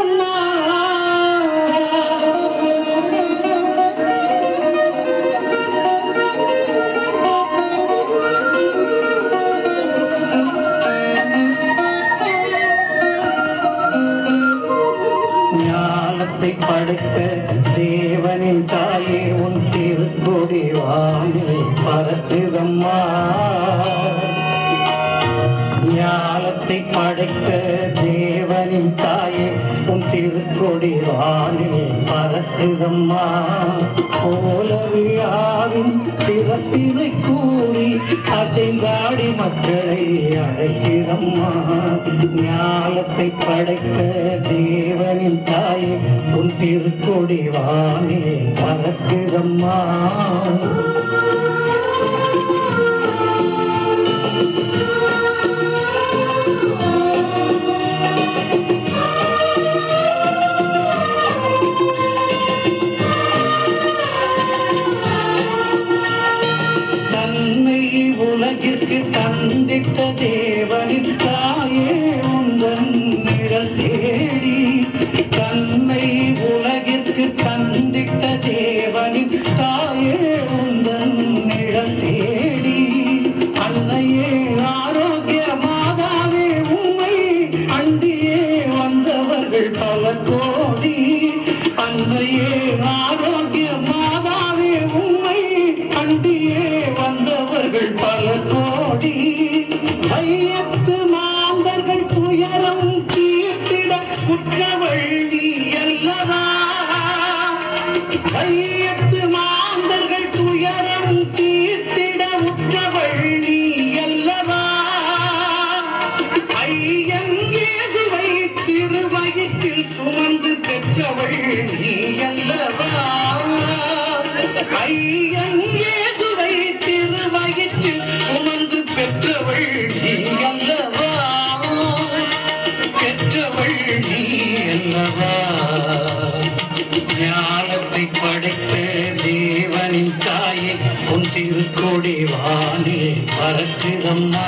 பறக்குதம்மா. ஞானத்தை படைத்த தேவனின் தாயே உன் திருக்கொடி வானில் பறக்குதம்மா. ஞானத்தை படைத்த தேவனின் தாயே உன் திருக்கொடி வானில் பறக்குதம்மா. கோலவிழாவின் சிறப்பினை கூறி அசைந்தாடி மக்களை அழைக்கிறம்மா. ஞானத்தை படைத்த தேவனின் தாயே உன் திருக்கொடி வானில் பறக்குதம்மா. உலகிற்கு தந்திட்ட தேவனின் தாயே உந்தன் நிழல் தேடி. தன்னை உலகிற்கு தந்திட்ட தேவனின் தாயே உந்தன் நிழல் தேடி. அன்னையே ஆரோக்கிய மாதாவே உம்மை அண்டியே வந்தவர்கள் பல கோடி. அன்னையே ஆரோக்கிய மாதாவே உம்மை அண்டியே வந்தவர்கள் பல கோடி. வையத்து மாந்தர்கள் துயரம் தீர்த்திட குற்றவள் நீ அல்லவா. வையத்து மாந்தர்கள் துயரம் தீர்த்திட உற்றவள் நீ அல்லவா. ஐயன் இயேசுவை திருவயிற்றில் சுமந்து பெற்றவள் நீ அல்லவா. ஐயன் இயேசுவை திருவயிற்றில் சுமந்து பெற்றவள் நீ அல்லவா. பெற்றவள் நீ அல்லவா. ஞானத்தை படைத்த தேவனின் தாயே உன் திருக்கொடி வானில் பறக்குதம்மா.